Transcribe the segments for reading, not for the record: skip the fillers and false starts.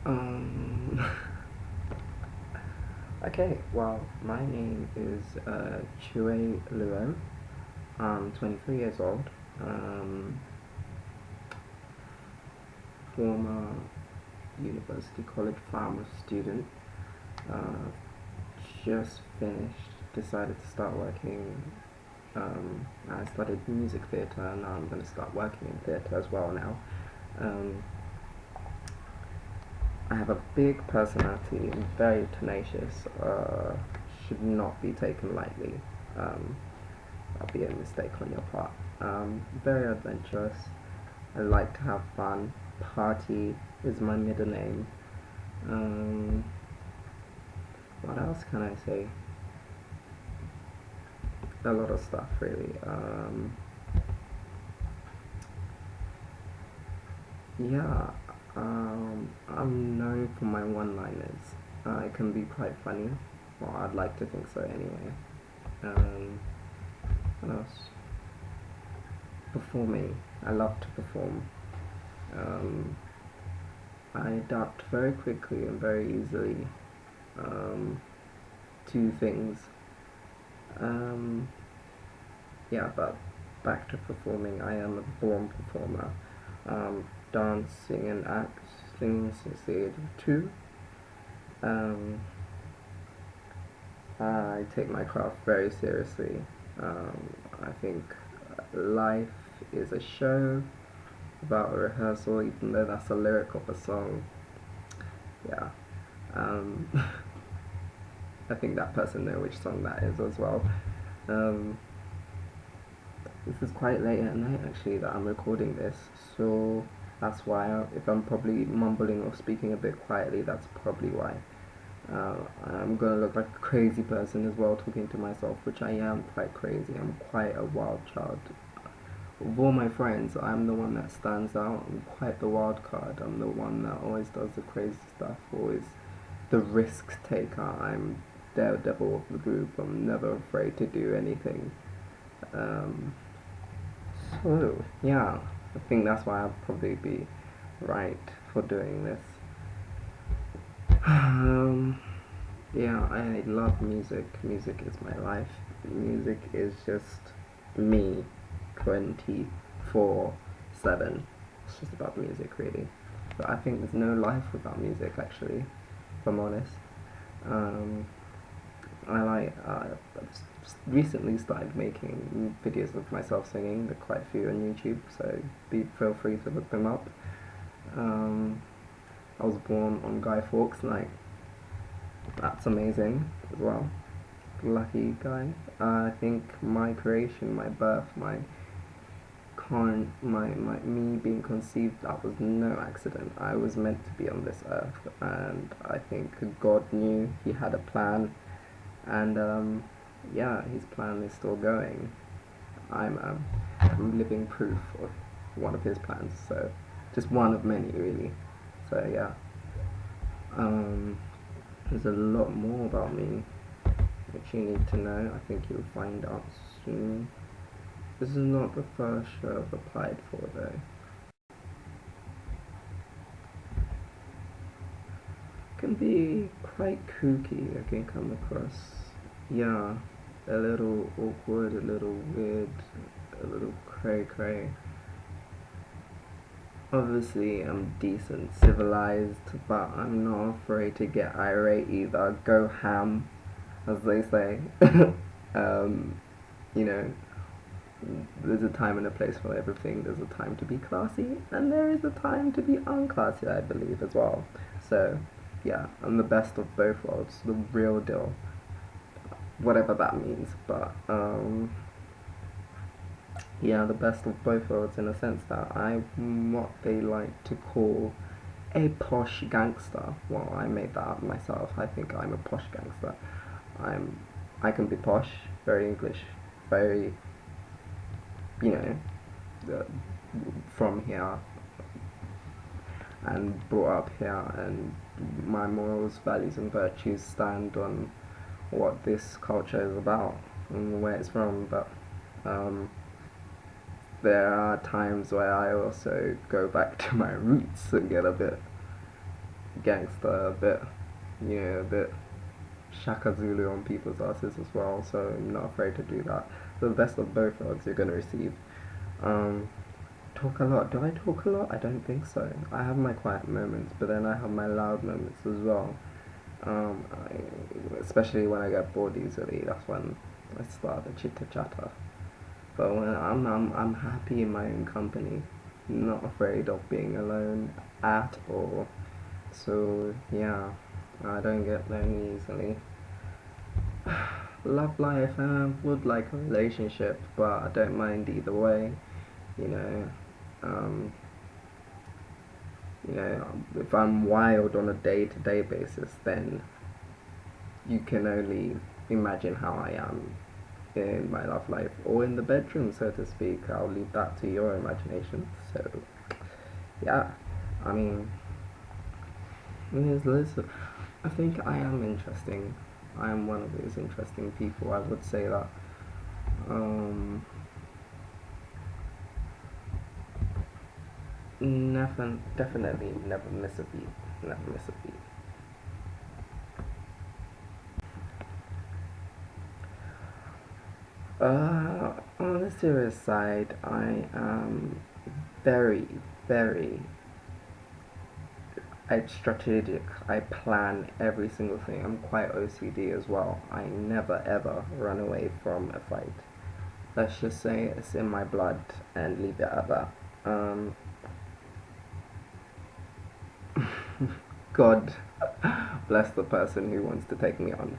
Um, okay, well, my name is Chue Luo. I'm 23 years old. Um, Former University College Farmer student. Uh, just finished, decided to start working. I studied music theatre and now I'm going to start working in theatre as well now. Um, I have a big personality, very tenacious, should not be taken lightly. Um, that'll be a mistake on your part. Very adventurous. I like to have fun. Party is my middle name. Um, what else can I say? A lot of stuff, really. Yeah, I'm known for my one-liners. It can be quite funny. Well, I'd like to think so anyway. Um, what else? Performing. I love to perform. Um, I adapt very quickly and very easily um, to things. Um, yeah, but back to performing. I am a born performer. Dancing and acting since the age of 2. Um, I take my craft very seriously. I think life is a show about a rehearsal, even though that's a lyric of a song. Yeah. Um, I think that person knows which song that is as well. Um, this is quite late at night actually that I'm recording this, so that's why if I'm probably mumbling or speaking a bit quietly, that's probably why. I'm gonna look like a crazy person as well, talking to myself, which I am quite crazy. I'm quite a wild child. Of all my friends, I'm the one that stands out. I'm quite the wild card. I'm the one that always does the crazy stuff, always the risk taker. I'm daredevil of the group. I'm never afraid to do anything. Um, so, yeah, I think that's why I'll probably be right for doing this. Um, yeah, I love music. Music is my life. Music is just me 24/7. It's just about music, really. But I think there's no life without music, actually, if I'm honest. Um, I like. I've recently started making videos of myself singing. There are quite a few on YouTube, so feel free to look them up. Um, I was born on Guy Fawkes Night. That's amazing as well. Lucky guy. I think my creation, my birth, my me being conceived, that was no accident. I was meant to be on this earth, and I think God knew He had a plan, and yeah, His plan is still going. I'm living proof of one of His plans, so just one of many, really. So yeah, um, there's a lot more about me which you need to know. I think you'll find out soon. This is not the first show I've applied for though. It can be quite kooky, I can come across. Yeah, a little awkward, a little weird, a little cray cray. Obviously, I'm decent, civilized, but I'm not afraid to get irate either. Go ham, as they say. um, you know, there's a time and a place for everything. There's a time to be classy, and there is a time to be unclassy, I believe, as well. So, yeah, I'm the best of both worlds, the real deal, whatever that means. But, yeah, the best of both worlds in a sense that I'm what they like to call a posh gangster. Well, I made that up myself. I think I'm a posh gangster. I'm, I can be posh, very English, very, you know, uh, from here and brought up here, and my morals, values, and virtues stand on what this culture is about and where it's from. But um, there are times where I also go back to my roots and gangster, a bit, a bit Shaka Zulu on people's asses as well. So I'm not afraid to do that. The best of both worlds you're gonna receive. Um, Talk a lot. Do I talk a lot? I don't think so. I have my quiet moments, but then I have my loud moments as well. Especially when I get bored easily, that's when I start the chitter chatter. But when I'm happy in my own company, not afraid of being alone at all. So yeah, I don't get lonely easily. Love life, I would like a relationship, but I don't mind either way. You know, um, if I'm wild on a day-to-day basis, then you can only imagine how I am in my love life or in the bedroom, so to speak. I'll leave that to your imagination. So, yeah, I mean, I think I am interesting. I am one of those interesting people. I would say that. Um, definitely never miss a beat. Never miss a beat. On the serious side, I am very, very strategic. I plan every single thing. I'm quite OCD as well. I never ever run away from a fight. Let's just say it's in my blood and leave it at that. God bless the person who wants to take me on.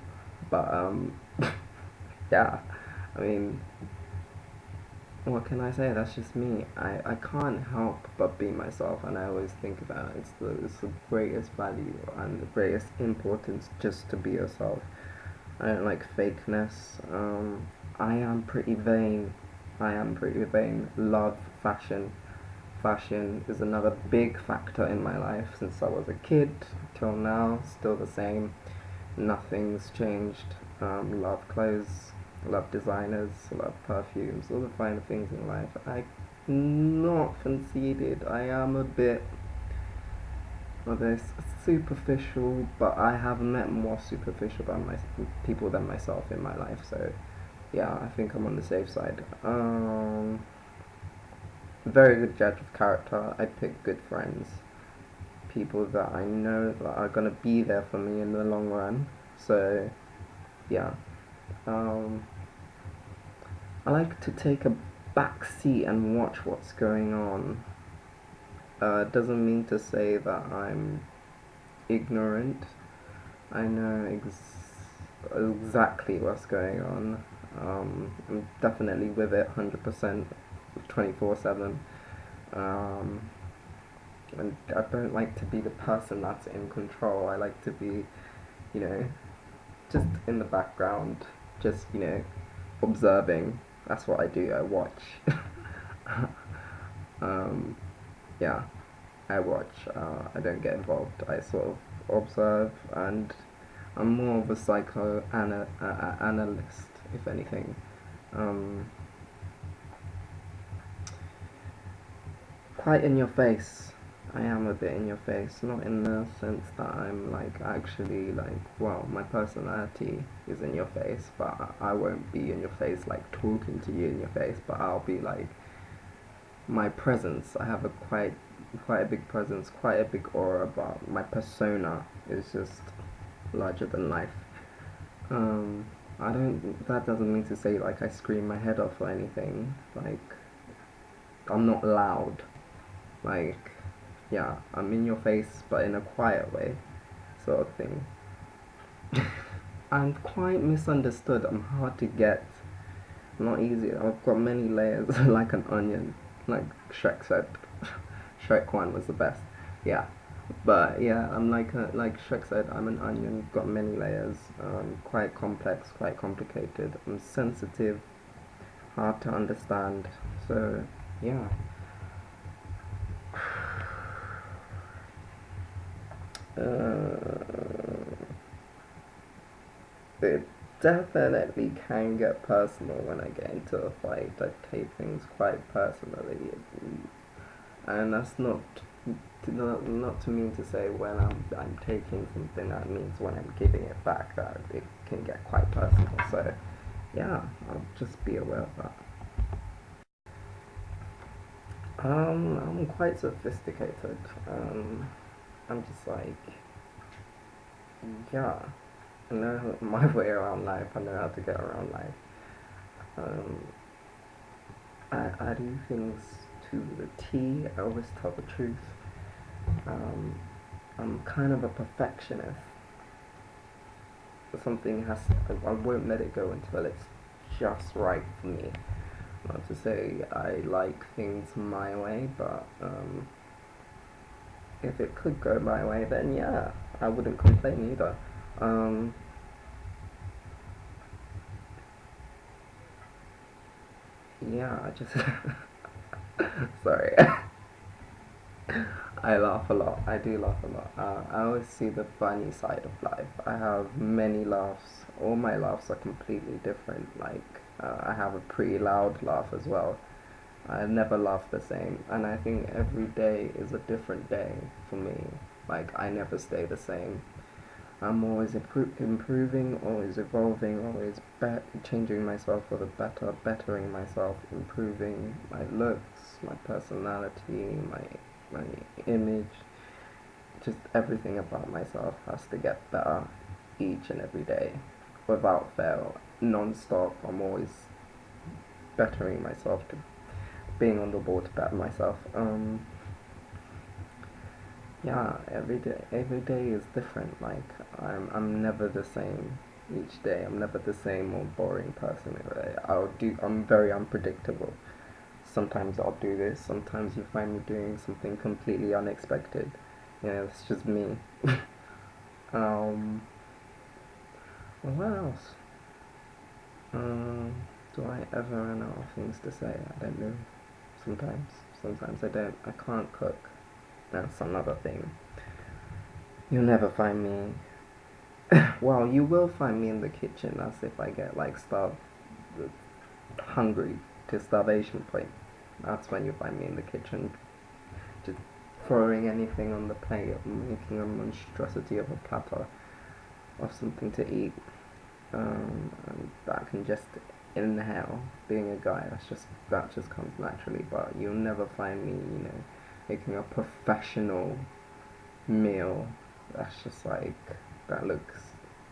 But yeah, I mean, what can I say? That's just me. I can't help but be myself, and I always think that it's the greatest value and the greatest importance just to be yourself. I don't like fakeness. I am pretty vain. I am pretty vain. Love fashion. Fashion is another big factor in my life since I was a kid till now. Still the same. Nothing's changed. Love clothes, love designers, love perfumes, all the finer things in life. I not conceded. I am a bit of a superficial, but I have met more superficial people than myself in my life. So yeah, I think I'm on the safe side. Very good judge of character. I pick good friends, people that I know that are gonna be there for me in the long run. So yeah, um, I like to take a back seat and watch what's going on. Doesn't mean to say that I'm ignorant. I know exactly what's going on. I'm definitely with it 100%, 24/7. Um, and I don't like to be the person that's in control. I like to be, you know, just in the background, just, observing. That's what I do. I watch. um, yeah, I watch. I don't get involved. I sort of observe, and I'm more of a analyst, if anything. Um, Quite in your face. I am a bit in your face, not in the sense that I'm like actually like, well, my personality is in your face, but I won't be in your face like talking to you in your face, but I'll be like my presence. I have a quite a big presence, quite a big aura, but my persona is just larger than life. Um, I don't. That doesn't mean to say like I scream my head off or anything. Like I'm not loud. Like yeah, I'm in your face, but in a quiet way, sort of thing. I'm quite misunderstood. I'm hard to get. Not easy. I've got many layers, like an onion, like Shrek said. Shrek 1 was the best. Yeah. But yeah, I'm like Shrek said, I'm an onion, got many layers, quite complex, quite complicated. I'm sensitive, hard to understand. So yeah. It definitely can get personal when I get into a fight. I take things quite personally, and that's not not to mean to say when I'm taking something, that means when I'm giving it back, that it can get quite personal. So yeah, I'll just be aware of that. I'm quite sophisticated. I'm just like, yeah, I know my way around life. I know how to get around life. Um, I do things to the T. I always tell the truth. Um, I'm kind of a perfectionist. Something has, I won't let it go until it's just right for me. Not to say I like things my way, but if it could go my way, then yeah, I wouldn't complain either. Um, yeah, I just sorry. I laugh a lot. I do laugh a lot. I always see the funny side of life. I have many laughs. All my laughs are completely different. Like, I have a pretty loud laugh as well. I never laugh the same. And I think every day is a different day for me. Like, I never stay the same. I'm always improving, always evolving, always changing myself for the better, bettering myself, improving my looks, my personality, my image. Just everything about myself has to get better each and every day, without fail, non-stop. I'm always bettering myself, to being on the ball to better myself. Yeah, every day is different. Like, I'm never the same each day. I'm never the same or boring person. I'm very unpredictable. Sometimes I'll do this, sometimes you find me doing something completely unexpected. Yeah, it's just me. um what else? Um do I ever run out of things to say? I don't know. Sometimes. Sometimes I don't. I can't cook. That's another thing. You'll never find me. Well, you will find me in the kitchen. That's if I get like hungry to starvation point. That's when you find me in the kitchen, just throwing anything on the plate, making a monstrosity of a platter of something to eat. And that can just inhale. Being a guy, that just comes naturally. But you'll never find me, making a professional meal. That's just like, that looks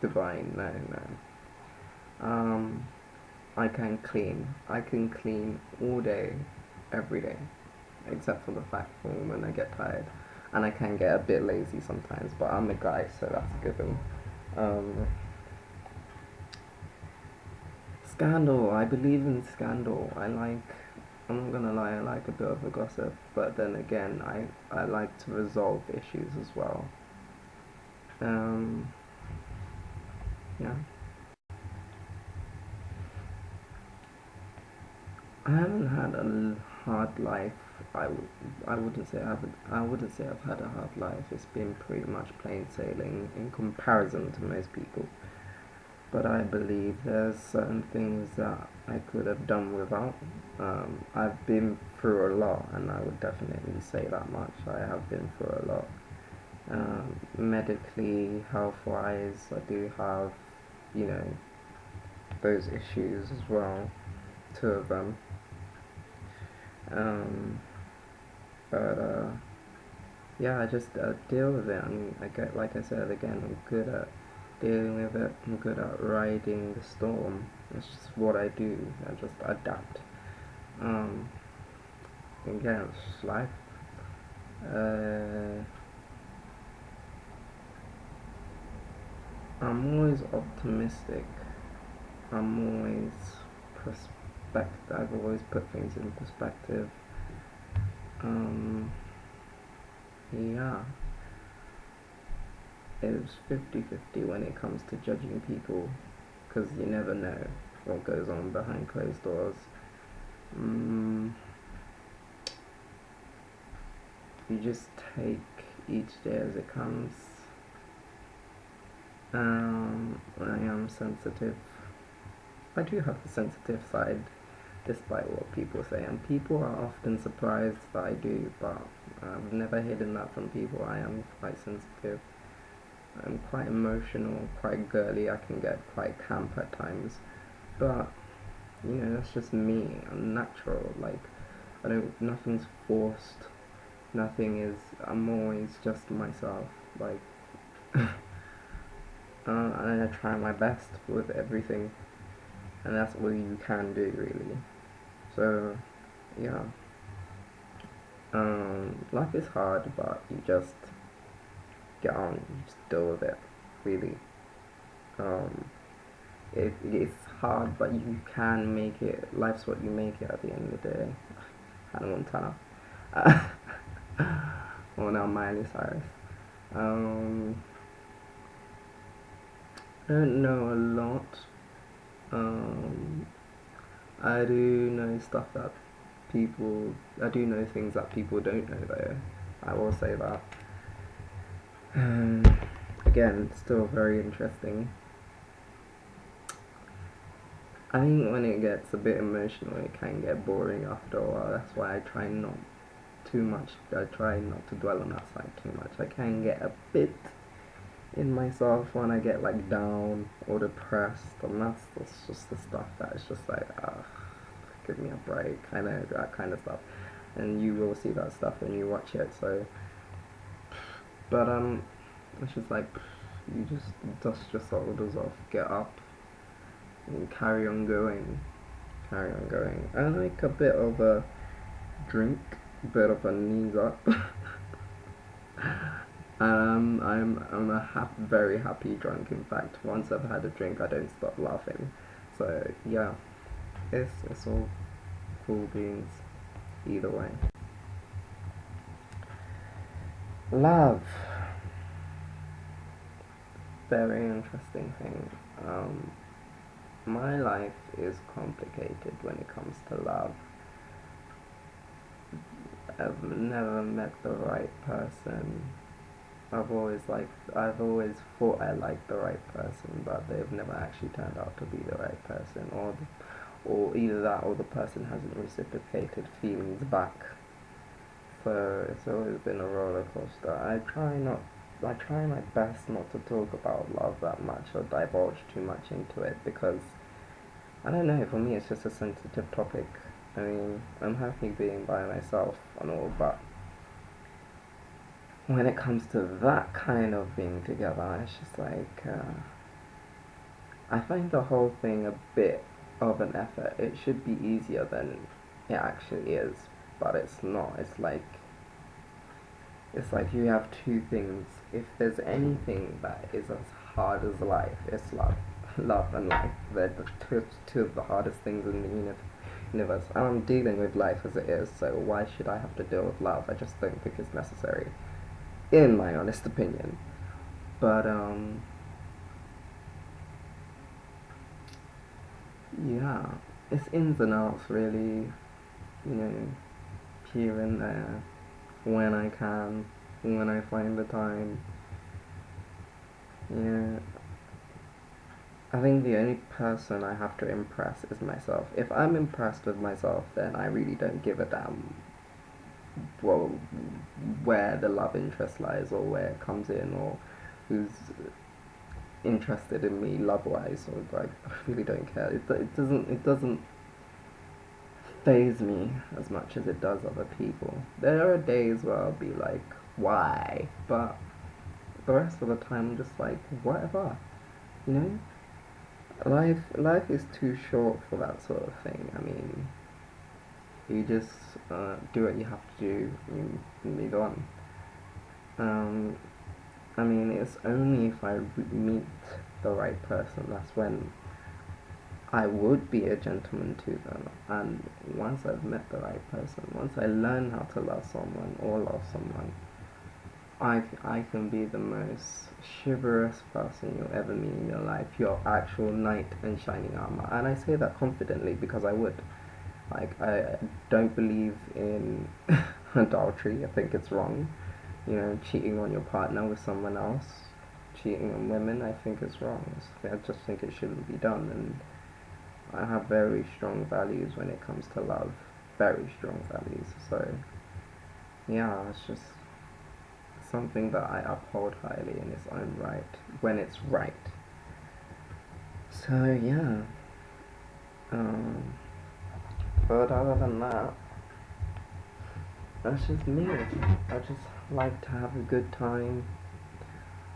divine. No, no. I can clean. I can clean all day, every day, except for the fact for when I get tired, and I can get a bit lazy sometimes. But I'm a guy, so that's a given. Um, Scandal. I believe in scandal. I like. I'm not gonna lie. I like a bit of a gossip, but then again, I like to resolve issues as well. Um, yeah. I haven't had a hard life. I wouldn't say I wouldn't say I've had a hard life. It's been pretty much plain sailing in comparison to most people. But I believe there's certain things that I could have done without. I've been through a lot, and I would definitely say that much. I have been through a lot. Medically, health-wise, I do have, you know, those issues as well. Two of them. Um, but yeah, I just deal with it. I get, like I said again, I'm good at dealing with it. I'm good at riding the storm. It's just what I do. I just adapt. Um, Again, it's life. Uh, I'm always optimistic. I'm always perspective. I've always put things in perspective. Um, yeah, it's 50-50 when it comes to judging people, because you never know what goes on behind closed doors. Mm, you just take each day as it comes. I am sensitive. I do have the sensitive side. despite what people say. And people are often surprised that I do, but I've never hidden that from people. I am quite sensitive. I'm quite emotional, quite girly. I can get quite camp at times, but that's just me. I'm natural. Like, I don't. Nothing's forced. Nothing is. I'm always just myself. Like, and I try my best with everything, and that's all you can do, really. So, yeah. Life is hard, but you just get on, you just deal with it. Really. Um, it's hard, but you can make it. Life's what you make it at the end of the day. Hannah Montana. Well, now Miley Cyrus. Um, I don't know a lot. Um, I do know stuff that I do know things that people don't know though. I will say that. Um, Again, still very interesting. I think when it gets a bit emotional, it can get boring after a while. That's why I try not too much. I try not to dwell on that side too much. I can get a bit in myself when I get like down or depressed, and that's just the stuff that is just like, give me a break, kind of that kind of stuff. And you will see that stuff when you watch it. So, but it's just like you just dust your shoulders off, get up, and carry on going. Carry on going. I like a bit of a drink, a bit of a knees up. I'm a very happy drunk. In fact, once I've had a drink, I don't stop laughing. So yeah, it's all cool beans either way. Love, very interesting thing. My life is complicated when it comes to love. I've never met the right person. I've always thought I liked the right person, but they've never actually turned out to be the right person, or either that or the person hasn't reciprocated feelings back. So it's always been a roller coaster. I try my best not to talk about love that much or divulge too much into it because I don't know. For me, it's just a sensitive topic. I mean, I'm happy being by myself and all, but when it comes to that kind of being together, it's just like I find the whole thing a bit of an effort. It should be easier than it actually is, but it's not. It's like you have two things. If there's anything that is as hard as life, it's love. Love and life. They're the two of the hardest things in the universe. And I'm dealing with life as it is, so why should I have to deal with love? I just don't think it's necessary, in my honest opinion. But yeah, it's ins and outs really. You know, here and there, when I can, when I find the time. Yeah, I think the only person I have to impress is myself. If I'm impressed with myself, then I really don't give a damn, well, where the love interest lies or where it comes in or who's interested in me love wise, or like I really don't care. It doesn't faze me as much as it does other people. There are days where I'll be like, why? But the rest of the time I'm just like, whatever. You know? Life is too short for that sort of thing. I mean, you just do what you have to do, you move on. Um, I mean, it's only if I meet the right person that's when I would be a gentleman to them. And once I've met the right person, once I learn how to love someone or love someone, I can be the most chivalrous person you'll ever meet in your life, your actual knight in shining armor. And I say that confidently because I would. Like, I don't believe in adultery. I think it's wrong. Cheating on your partner with someone else, cheating on women, I think is wrong. I just think it shouldn't be done. I have very strong values when it comes to love. Very strong values. So, yeah, it's just something that I uphold highly in its own right when it's right. So, yeah. Um, but other than that, that's just me. I just like to have a good time.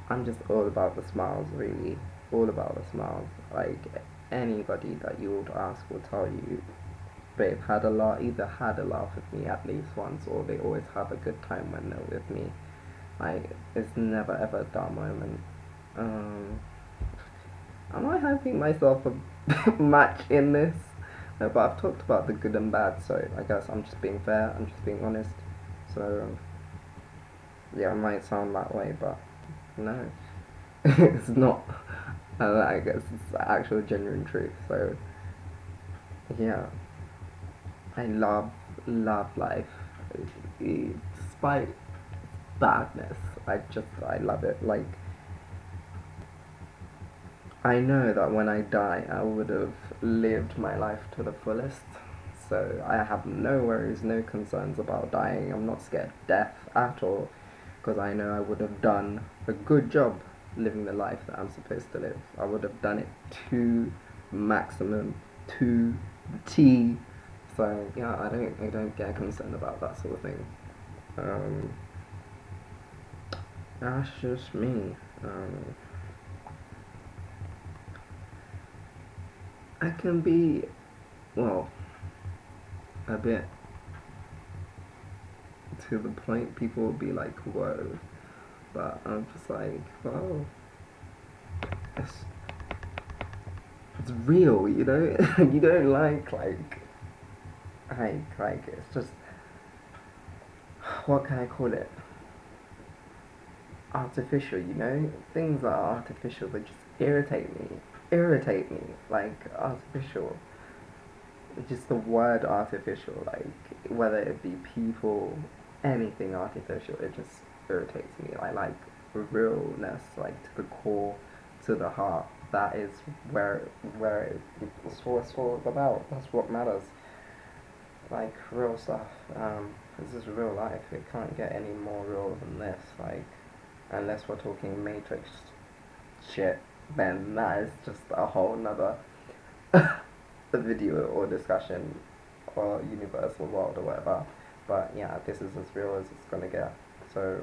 I'm just all about the smiles, really. All about the smiles. Like, anybody that you would ask will tell you they've had a laugh, either had a laugh with me at least once, or they always have a good time when they're with me. Like, it's never ever a dull moment. Um, am I hyping myself much in this? No, but I've talked about the good and bad, so I guess I'm just being fair, I'm just being honest. So, yeah, it might sound that way, but no. It's not. I guess it's the actual genuine truth. So, yeah, I love life. Despite badness, I love it. Like, I know that when I die, I would have lived my life to the fullest. So I have no worries, no concerns about dying. I'm not scared of death at all, because I know I would have done a good job living the life that I'm supposed to live. I would have done it to maximum, to the T. So yeah, I don't get concerned about that sort of thing. Um, that's just me. I can be, well, a bit to the point. People will be like, "Whoa," but I'm just like, "Oh, it's it's real," you know. You don't like it's just, what can I call it? Artificial, you know. Things that are artificial, they just irritate me. Like, artificial. Just the word artificial, like, whether it be people, anything artificial, it just irritates me. I like realness, like, to the core, to the heart. That is it's what it's all about. That's what matters. Like, real stuff. This is real life. It can't get any more real than this. Like, unless we're talking Matrix shit, then that is just a whole nother video or discussion or universal world or whatever. But yeah, this is as real as it's gonna get. So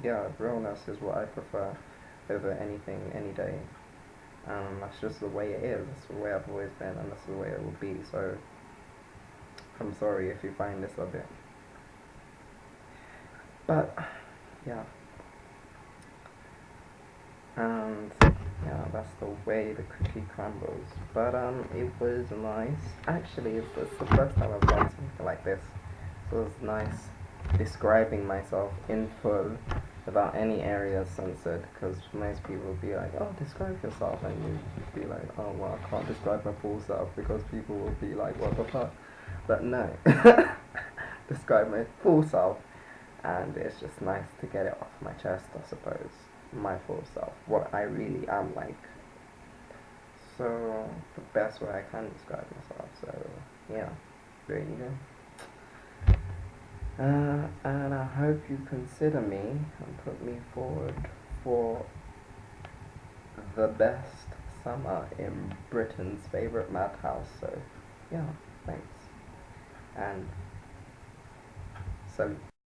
yeah, realness is what I prefer over anything, any day. That's just the way it is. That's the way I've always been, and that's the way it will be. So I'm sorry if you find this a bit, but yeah, and yeah, that's the way the cookie crumbles. But it was nice. Actually, it's the first time I've done something like this, so it's nice describing myself in full without any areas censored. Because most people will be like, "Oh, describe yourself," and you'd be like, "Oh, well, I can't describe my full self because people will be like, what the fuck." But no, describe my full self, and it's just nice to get it off my chest, I suppose. My full self, what I really am like. So, the best way I can describe myself. So, yeah, there you go. And I hope you consider me and put me forward for the best summer in Britain's favourite madhouse. So, yeah, thanks. And salute.